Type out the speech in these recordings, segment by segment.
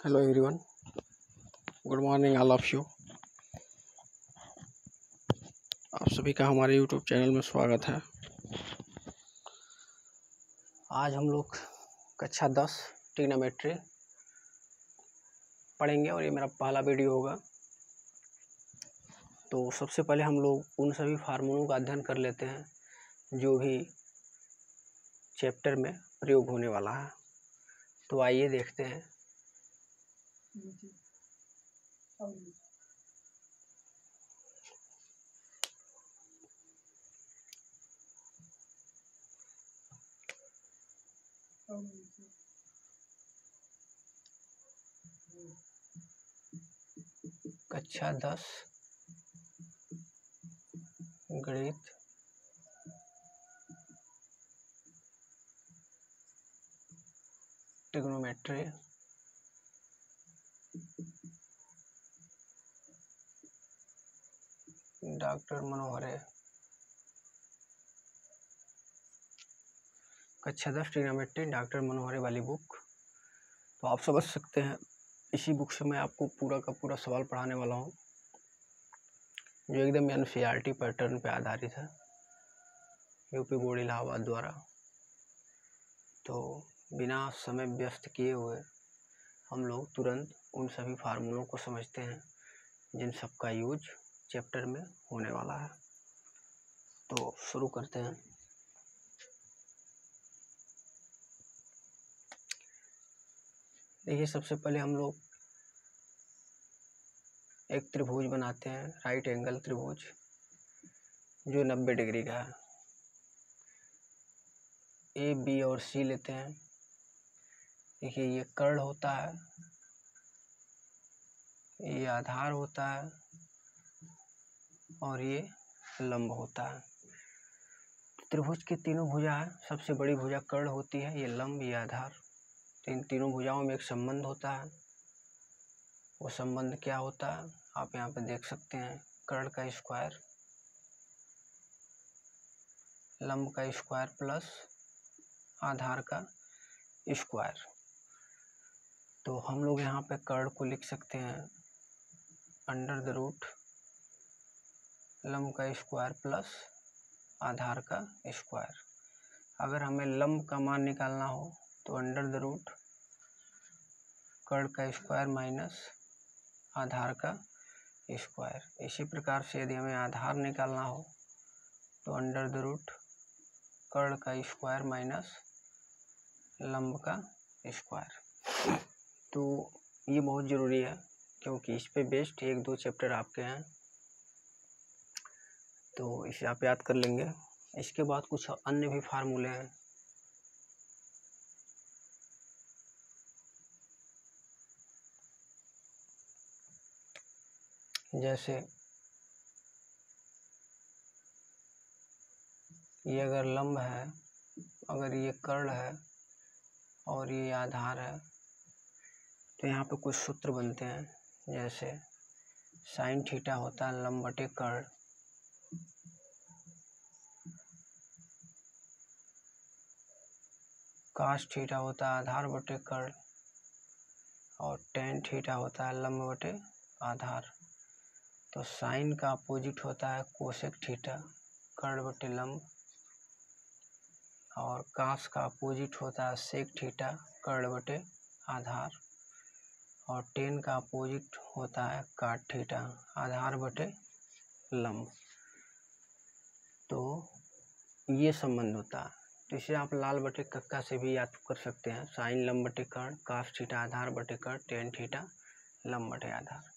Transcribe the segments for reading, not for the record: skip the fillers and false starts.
Hello everyone, good morning all of you. आप सभी का हमारे यूट्यूब चैनल में स्वागत है। आज हम लोग कक्षा 10 ट्रिग्नोमेट्री पढ़ेंगे और ये मेरा पहला वीडियो होगा। तो सबसे पहले हम लोग उन सभी फार्मूलों का अध्ययन कर लेते हैं जो भी चैप्टर में प्रयोग होने वाला है। तो आइए देखते हैं। कक्षा 10 गणित ट्रिग्नोमेट्री डॉक्टर मनोहर। कक्षा 10 ट्रिग्नोमेट्री डॉक्टर मनोहर वाली बुक तो आप समझ सकते हैं। इसी बुक से मैं आपको पूरा का पूरा सवाल पढ़ाने वाला हूँ जो एकदम एनसीईआरटी पैटर्न पे आधारित है, यूपी बोर्ड इलाहाबाद द्वारा। तो बिना समय व्यस्त किए हुए हम लोग तुरंत उन सभी फार्मूलों को समझते हैं जिन सब का यूज चैप्टर में होने वाला है। तो शुरू करते हैं। देखिए, सबसे पहले हम लोग एक त्रिभुज बनाते हैं, राइट एंगल त्रिभुज जो 90 डिग्री का है। ए, बी और सी लेते हैं। देखिए, ये कर्ण होता है, ये आधार होता है और ये लंब होता है। त्रिभुज की तीनों भुजा है। सबसे बड़ी भुजा कर्ण होती है, ये लंब, ये आधार। तो इन तीनों भुजाओं में एक संबंध होता है। वो संबंध क्या होता है आप यहाँ पे देख सकते हैं। कर्ण का स्क्वायर, लंब का स्क्वायर प्लस आधार का स्क्वायर। तो हम लोग यहाँ पे कर्ण को लिख सकते हैं अंडर द रूट लंब का स्क्वायर प्लस आधार का स्क्वायर। अगर हमें लंब का मान निकालना हो तो अंडर द रूट कर्ण का स्क्वायर माइनस आधार का स्क्वायर। इसी प्रकार से यदि हमें आधार निकालना हो तो अंडर द रूट कर्ण का स्क्वायर माइनस लंब का स्क्वायर। तो ये बहुत ज़रूरी है क्योंकि इस पे बेस्ड 1-2 चैप्टर आपके हैं, तो इसे आप याद कर लेंगे। इसके बाद कुछ अन्य भी फार्मूले हैं। जैसे ये अगर लंब है, अगर ये कर्ण है और ये आधार है तो यहाँ पे कुछ सूत्र बनते हैं। जैसे साइन थीटा होता है लंब बटे कर्ण, कास थीटा होता है आधार बटे कर्ण और टेन थीटा होता है लंब बटे आधार। तो साइन का अपोजिट होता है कोसेक थीटा कर्ण बटे लंब और कास का अपोजिट होता है सेक थीटा कर्ण बटे आधार और टेन का अपोजिट होता है काट थीटा आधार बटे लंब। तो ये संबंध होता है। तो इसे आप लाल बटे कक्का से भी याद कर सकते हैं। साइन लंब बटे कर्ण, कास थीटा आधार बटे कर्ण, टेन थीटा लंब बटे आधार।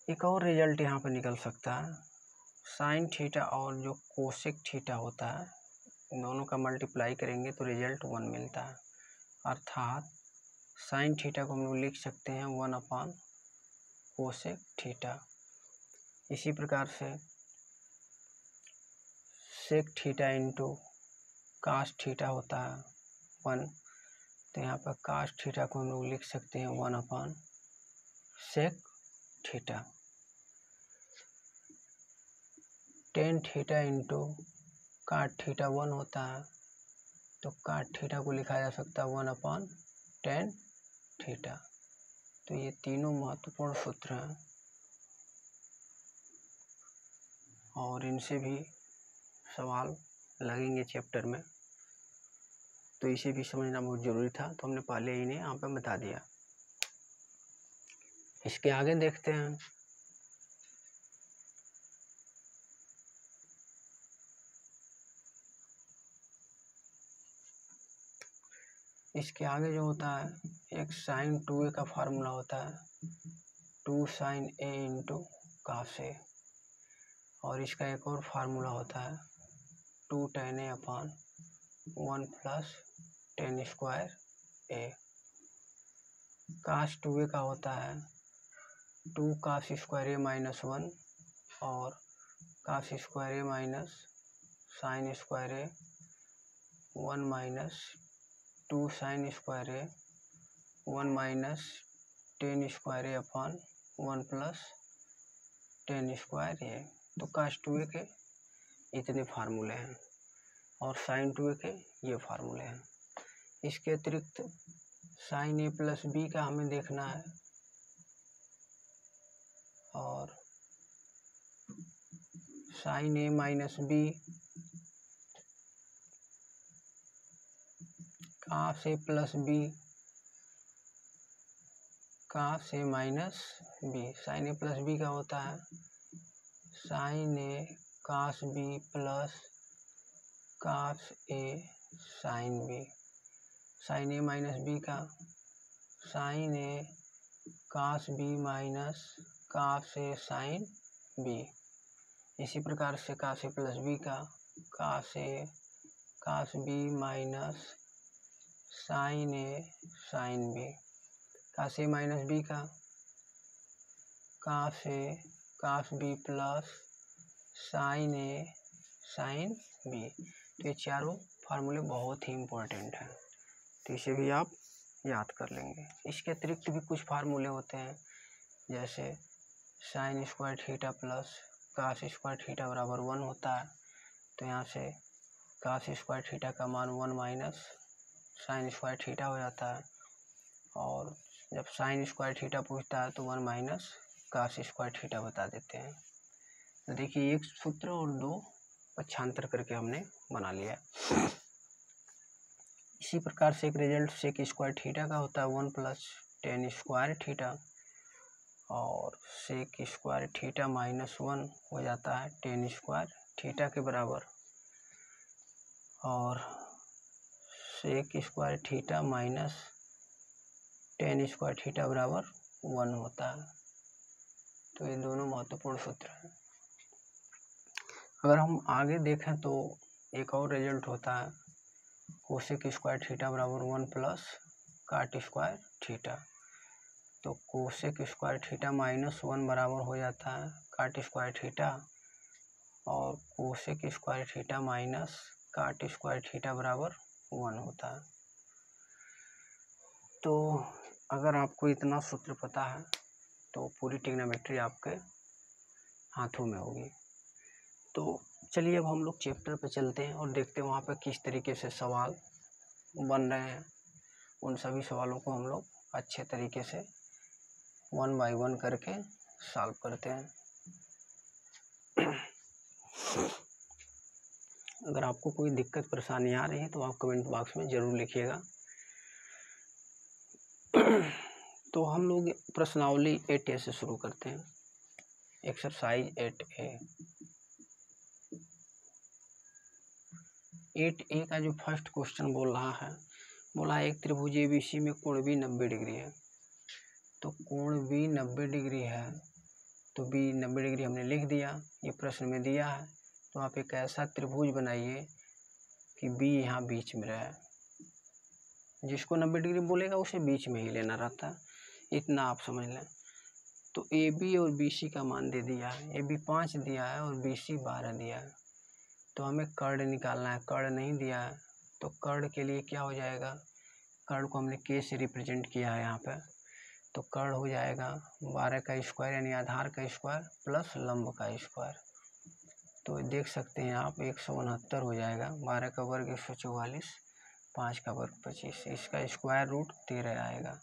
एक और रिजल्ट यहाँ पे निकल सकता है। साइन थीटा और जो कोसेक थीटा होता है दोनों का मल्टीप्लाई करेंगे तो रिजल्ट 1 मिलता है। अर्थात साइन थीटा को हम लोग लिख सकते हैं 1 कोसेक थीटा। इसी प्रकार से sec theta into cos theta होता है 1, तो यहाँ पर कास थीटा को हम लोग लिख सकते हैं 1 sec theta. Tan theta into cot theta 1 होता है, तो काट थीटा को लिखा जा सकता है 1 टेन थीटा। तो ये तीनों महत्वपूर्ण सूत्र हैं और इनसे भी सवाल लगेंगे चैप्टर में, तो इसे भी समझना बहुत ज़रूरी था, तो हमने पहले इन्हें यहाँ पे बता दिया। इसके आगे देखते हैं। इसके आगे जो होता है, एक साइन 2a का फार्मूला होता है 2 sine a into cos a, और इसका एक और फार्मूला होता है 2 tan a upon 1 plus tan square a। Cos 2a का होता है 2 कास स्क्वायर a माइनस 1 और cos square a minus sine square a 1 minus 2 sine square a 1 minus tan square a upon 1 plus tan square a। तो कास 2a के इतने फार्मूले हैं और साइन 2a के ये फार्मूले हैं। इसके अतिरिक्त साइन a प्लस b का हमें देखना है और sine a minus b cos a plus b cos a minus b। Sine a plus b का होता है sine a cos b plus cos a sine b। Sine a minus b का sine a cos b minus cos a sine b। इसी प्रकार से cos a plus b का cos a cos b minus sine a sine b। Cos a minus b का cos a cos b plus sine a sine b। तो ये चारों फार्मूले बहुत ही इम्पोर्टेंट हैं, तो इसे भी आप याद कर लेंगे। इसके अतिरिक्त भी कुछ फार्मूले होते हैं, जैसे sine square theta plus cos square theta बराबर 1 होता है, तो यहाँ से कास स्क्वायर थीटा का मान 1 माइनस साइन स्क्वायर थीटा हो जाता है, और जब साइन स्क्वायर थीटा पूछता है तो 1 माइनस कास स्क्वायर थीटा बता देते हैं। तो देखिए एक सूत्र और दो पक्षांतर करके हमने बना लिया। इसी प्रकार से एक रिजल्ट सेक स्क्वायर थीटा का होता है 1 प्लस tan स्क्वायर थीटा, और सेक स्क्वायर थीटा माइनस 1 हो जाता है tan स्क्वायर थीटा के बराबर, और sec square theta minus tan square theta बराबर 1 होता है। तो ये दोनों महत्वपूर्ण सूत्र हैं। अगर हम आगे देखें तो एक और रिजल्ट होता है कोसेक स्क्वायर थीटा बराबर 1 प्लस काट स्क्वायर थीटा। तो कोसेक स्क्वायर थीटा माइनस 1 बराबर हो जाता है काट स्क्वायर थीटा, और कोसेक स्क्वायर थीटा माइनस काट स्क्वायर थीटा बराबर 1 होता है। तो अगर आपको इतना सूत्र पता है तो पूरी ट्रिग्नोमेट्री आपके हाथों में होगी। तो चलिए अब हम लोग चैप्टर पे चलते हैं और देखते हैं वहाँ पे किस तरीके से सवाल बन रहे हैं। उन सभी सवालों को हम लोग अच्छे तरीके से 1 बाय 1 करके सॉल्व करते हैं। अगर आपको कोई दिक्कत परेशानी आ रही है तो आप कमेंट बॉक्स में ज़रूर लिखिएगा। तो हम लोग प्रश्नावली 8A से शुरू करते हैं। Exercise 8A। 8A का जो फर्स्ट क्वेश्चन बोल रहा है, बोला एक त्रिभुज ABC में कोण B 90 डिग्री है। तो कोण B 90 डिग्री है, तो B 90 डिग्री हमने लिख दिया, ये प्रश्न में दिया है। तो आप एक ऐसा त्रिभुज बनाइए कि B यहाँ बीच में रहे। जिसको 90 डिग्री बोलेगा उसे बीच में ही लेना रहता है, इतना आप समझ लें। तो AB और BC का मान दे दिया है, AB 5 दिया है और BC 12 दिया है। तो हमें कर्ण निकालना है, कर्ण नहीं दिया है, तो कर्ण के लिए क्या हो जाएगा, कर्ण को हमने K से रिप्रेजेंट किया है यहाँ पे। तो कर्ण हो जाएगा 12 का स्क्वायर यानी आधार का स्क्वायर प्लस लंब का स्क्वायर। तो देख सकते हैं आप 169 हो जाएगा। 12 का वर्ग 144, 5 का वर्ग 25, इसका स्क्वायर रूट 13 आएगा।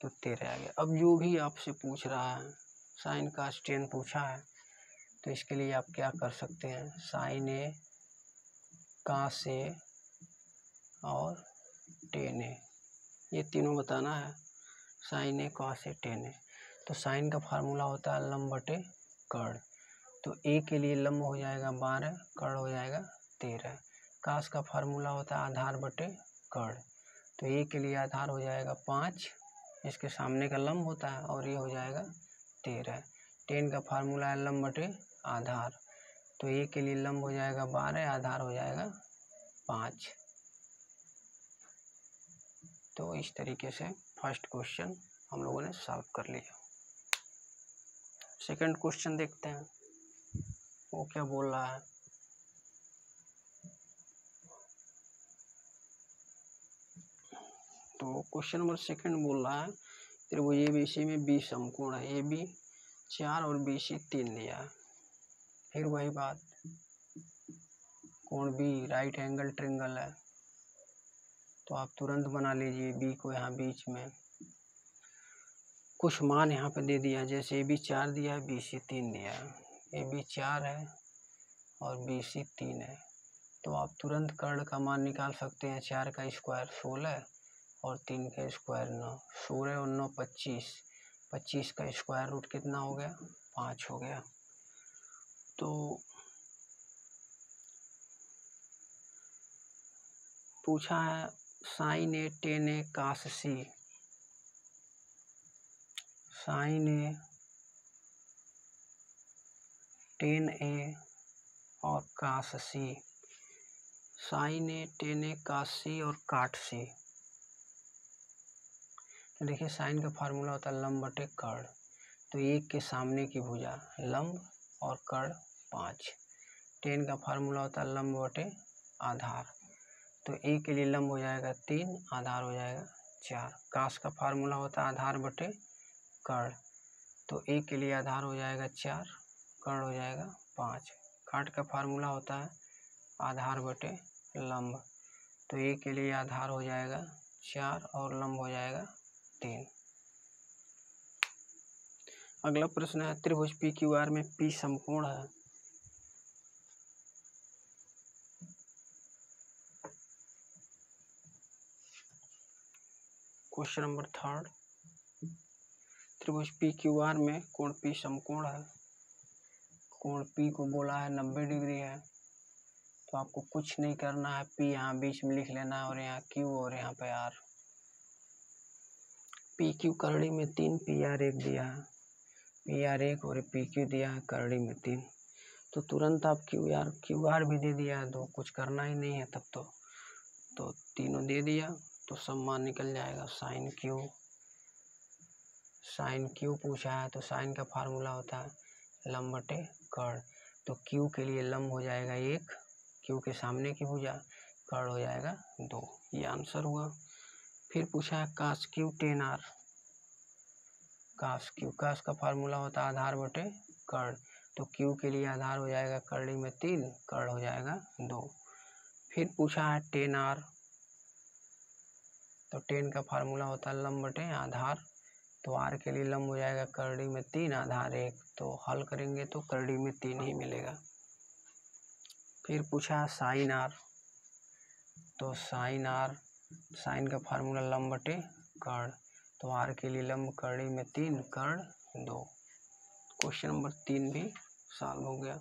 तो 13 आ गया। अब जो भी आपसे पूछ रहा है, साइन cos tan पूछा है, तो इसके लिए आप क्या कर सकते हैं, साइन ए cos ए और tan ए, ये तीनों बताना है। साइन ए cos ए tan ए, तो साइन का फार्मूला होता है लंब बटे कर्ण, तो ए के लिए लंब हो जाएगा 12, कर्ण हो जाएगा 13। कास का फार्मूला होता है आधार बटे कर्ण, तो ए के लिए आधार हो जाएगा 5, इसके सामने का लंब होता है, और ये हो जाएगा 13। टेन का फार्मूला है लंब बटे आधार, तो ए के लिए लंब हो जाएगा 12, आधार हो जाएगा 5। तो इस तरीके से फर्स्ट क्वेश्चन हम लोगों ने सॉल्व कर लिया। सेकंड क्वेश्चन देखते हैं वो क्या बोल रहा है। तो क्वेश्चन नंबर सेकंड बोल रहा है त्रिभुज एबीसी में बी समकोण है, ए बी 4 और बी सी 3 दिया है। फिर वही बात, कोण बी राइट एंगल ट्रायंगल है, तो आप तुरंत बना लीजिए बी को यहाँ बीच में। कुछ मान यहाँ पे दे दिया है, जैसे ए बी 4 दिया है, बी सी 3 दिया है। ए बी 4 है और बी सी 3 है, तो आप तुरंत कर्ण का मान निकाल सकते हैं। 4 का स्क्वायर 16 और 3 का स्क्वायर 9, 16 और 9 25, 25 का स्क्वायर रूट कितना हो गया, 5 हो गया। तो पूछा है साइन ए tan ए cos सी, साइन ए tan ए और cos सी, साइन ए tan ए cos सी और काट सी। तो देखिए साइन का फार्मूला होता है लंब बटे कर्ण, तो एक के सामने की भुजा लंब और कर्ण 5। टेन का फार्मूला होता है लंब बटे आधार, तो ए के लिए लंब हो जाएगा 3, आधार हो जाएगा 4। कास का फार्मूला होता है आधार बटे कर्ण, तो ए के लिए आधार हो जाएगा 4, कर्ण हो जाएगा 5। काट का फार्मूला होता है आधार बटे लंब, तो ए के लिए आधार हो जाएगा 4 और लंब हो जाएगा 3। अगला प्रश्न है त्रिभुज पी क्यू आर में पी समकोण है। क्वेश्चन नंबर थर्ड, त्रिभुज पी क्यू आर में कोण पी समकोण है। कोण पी को बोला है 90 डिग्री है, तो आपको कुछ नहीं करना है, पी यहाँ बीच में लिख लेना है और यहाँ क्यू और यहाँ पे आर। पी क्यू करड़ी में 3, पी आर 1 दिया है, पी आर 1 और पी क्यू दिया है करड़ी में 3, तो तुरंत आप क्यू आर भी दे दिया है, तो कुछ करना ही नहीं है तब तो तीनों दे दिया, तो सब मान निकल जाएगा। साइन क्यू पूछा है, तो साइन का फार्मूला होता है लंब बटे कर्ण, तो क्यू के लिए लंब हो जाएगा 1, क्यू के सामने की भुजा, कर्ण हो जाएगा 2, ये आंसर हुआ। फिर पूछा है cos Q tan R, cos Q, cos का फार्मूला होता है आधार बटे कर्ण, तो क्यू के लिए आधार हो जाएगा करड़ी में 3, कर्ण हो जाएगा 2। फिर पूछा है tan आर, तो tan का फार्मूला होता है लंब बटे आधार, तो आर के लिए लंब हो जाएगा करड़ी में 3, आधार 1, तो हल करेंगे तो करड़ी में 3 ही मिलेगा। फिर पूछा है साइन आर, तो साइन आर, साइन का फार्मूला लंब बटे कर्ण, तो आर के लिए लंब करड़ी में 3, कर्ण 2। क्वेश्चन नंबर 3 भी सॉल्व हो गया।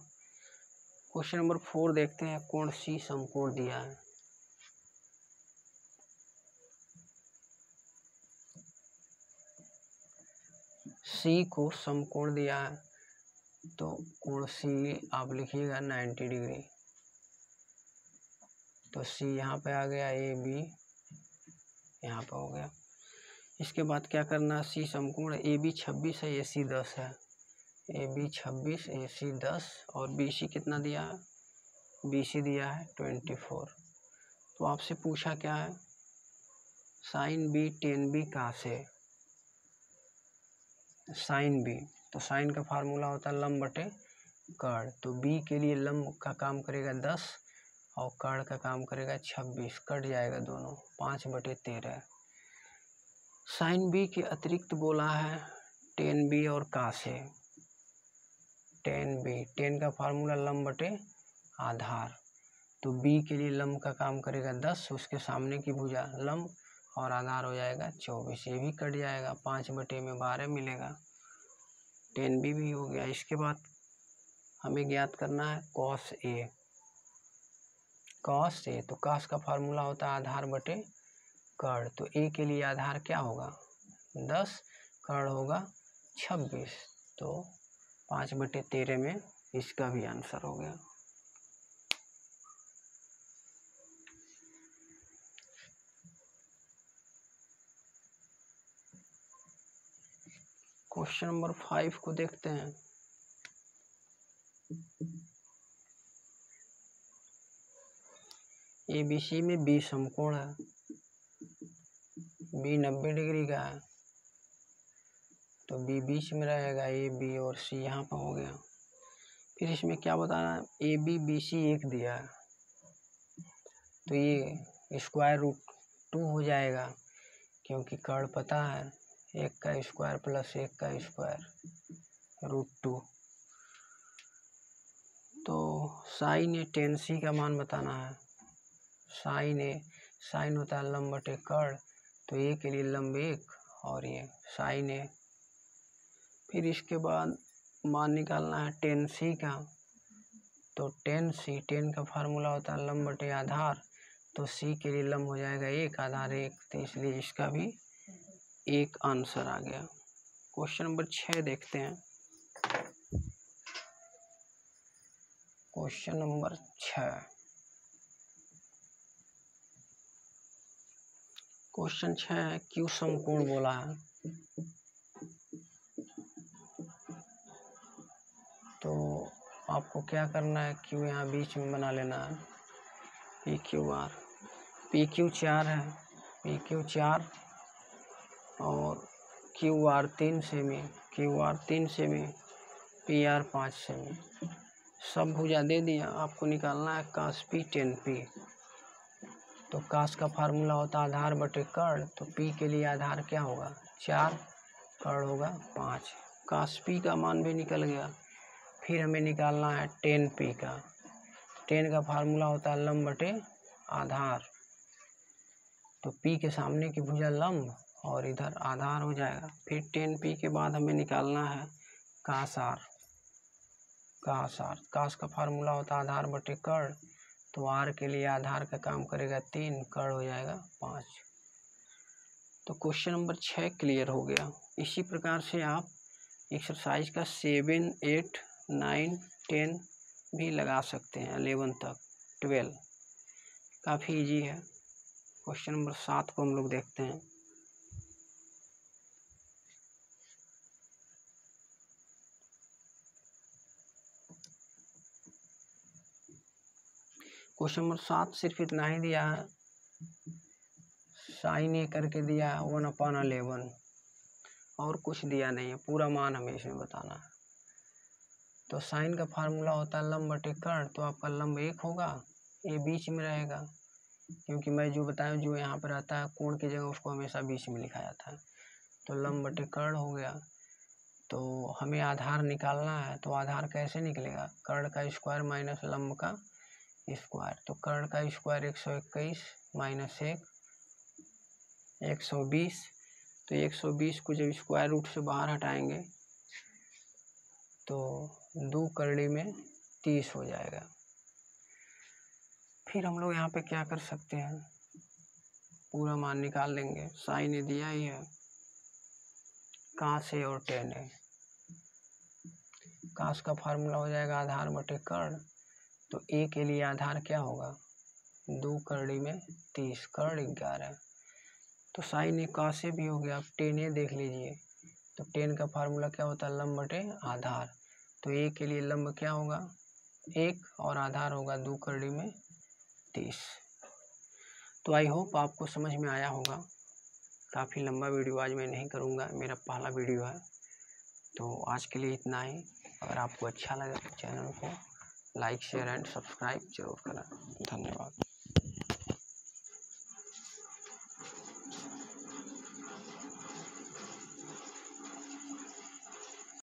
क्वेश्चन नंबर 4 देखते हैं, कोण सी समकोण दिया है। सी को समकोण दिया है, तो कोण सी आप लिखिएगा 90 डिग्री, तो सी यहाँ पे आ गया, ए बी यहाँ पे हो गया। इसके बाद क्या करना, सी समकोण ए बी 26 है, ए सी 10 है, ए बी 26, ए सी 10, और बी सी कितना दिया है, बी सी दिया है 24। तो आपसे पूछा क्या है, साइन बी tan बी कहाँ से, साइन बी, तो साइन का फार्मूला होता है लंब बटे कर्ण, तो बी के लिए लंब का काम करेगा 10 और कर्ण का काम करेगा 26, कट जाएगा दोनों, 5/13। साइन बी के अतिरिक्त बोला है टेन बी और कास ए। टेन बी, टेन का फार्मूला लंब बटे आधार, तो बी के लिए लंब का काम करेगा 10, उसके सामने की भुजा लंब और आधार हो जाएगा 24, ये भी कट जाएगा, 5/12 मिलेगा। टेन बी भी हो गया। इसके बाद हमें ज्ञात करना है कॉस ए। कॉस ए, तो कॉस का फार्मूला होता है आधार बटे कर्ण, तो ए के लिए आधार क्या होगा 10, कर्ण होगा 26, तो 5/13 में इसका भी आंसर हो गया। क्वेश्चन नंबर 5 को देखते हैं। ABC में बी समकोण है, बी 90 डिग्री का है, तो बी बीच में रहेगा, ए बी और सी यहाँ पर हो गया। फिर इसमें क्या बताना है, ए बी बी सी एक दिया है, तो ये स्क्वायर रूट 2 हो जाएगा, क्योंकि कर्ण पता है 1 का स्क्वायर प्लस 1 का स्क्वायर √2। तो साइन ए टेन सी का मान बताना है। साइन ए, साइन होता है लंब बटे कर्ण, तो ए के लिए लंब 1 और ये साइन ए। फिर इसके बाद मान निकालना है टेन सी का, तो टेन सी, टेन का फार्मूला होता है लंब बटे आधार, तो सी के लिए लंब हो जाएगा 1, आधार 1, तो इसलिए इसका भी 1 आंसर आ गया। क्वेश्चन नंबर 6 देखते हैं। क्वेश्चन नंबर 6, क्वेश्चन 6 क्यू समकोण बोला है, तो आपको क्या करना है, क्यू यहाँ बीच में बना लेना है, P Q R. P Q 4 है, पी क्यू 4 और Q R 3 semi, Q R 3 semi, P R 5 semi, सब भुजा दे दिया। आपको निकालना है कास पी टेन पी, तो कास का फार्मूला होता है आधार बटे कर्ण, तो पी के लिए आधार क्या होगा 4, कर्ण होगा 5, कास पी का मान भी निकल गया। फिर हमें निकालना है टेन पी का, टेन का फार्मूला होता है लंब बटे आधार, तो पी के सामने की भुजा लंब और इधर आधार हो जाएगा। फिर टेन पी के बाद हमें निकालना है कास आर। कास आर, कास का फार्मूला होता है आधार बटे कर्ण, तो आर के लिए आधार का काम करेगा 3, कर्ण हो जाएगा 5। तो क्वेश्चन नंबर 6 क्लियर हो गया। इसी प्रकार से आप एक्सरसाइज का 7, 8, 9, 10 भी लगा सकते हैं, 11 तक, 12 काफ़ी इजी है। क्वेश्चन नंबर 7 को हम लोग देखते हैं। क्वेश्चन नंबर 7 सिर्फ इतना ही दिया है, साइन ए करके दिया है 1/11, और कुछ दिया नहीं है, पूरा मान हमें इसमें बताना है। तो साइन का फार्मूला होता है लंब बटे कर्ण, तो आपका लंब 1 होगा, ए बीच में रहेगा, क्योंकि मैं जो बताया जो यहाँ पर रहता है कोण की जगह उसको हमेशा बीच में लिखा जाता है, तो लंब बटे कर्ण हो गया। तो हमें आधार निकालना है, तो आधार कैसे निकलेगा, कर्ण का स्क्वायर माइनस लंब का स्क्वायर, तो कर्ण का स्क्वायर 121 माइनस 1 120, तो 120 को जब स्क्वायर रूट से बाहर हटाएंगे तो 2 करड़ी में 30 हो जाएगा। फिर हम लोग यहाँ पे क्या कर सकते हैं, पूरा मान निकाल लेंगे। साइन ए दिया ही है, कास ए और टेन ए, कास का फार्मूला हो जाएगा आधार बटे कर्ण, तो ए के लिए आधार क्या होगा 2 करड़ी में 30, कर्ण 11, तो साइन ए कास ए भी हो गया। अब टेन ए देख लीजिए, तो टेन का फार्मूला क्या होता है लंब बटे आधार, तो ए के लिए लंब क्या होगा 1 और आधार होगा 2 करड़ी में 30। तो आई होप आपको समझ में आया होगा। काफ़ी लंबा वीडियो आज मैं नहीं करूँगा, मेरा पहला वीडियो है, तो आज के लिए इतना ही। अगर आपको अच्छा लगे तो चैनल को लाइक शेयर एंड सब्सक्राइब जरूर करें। धन्यवाद।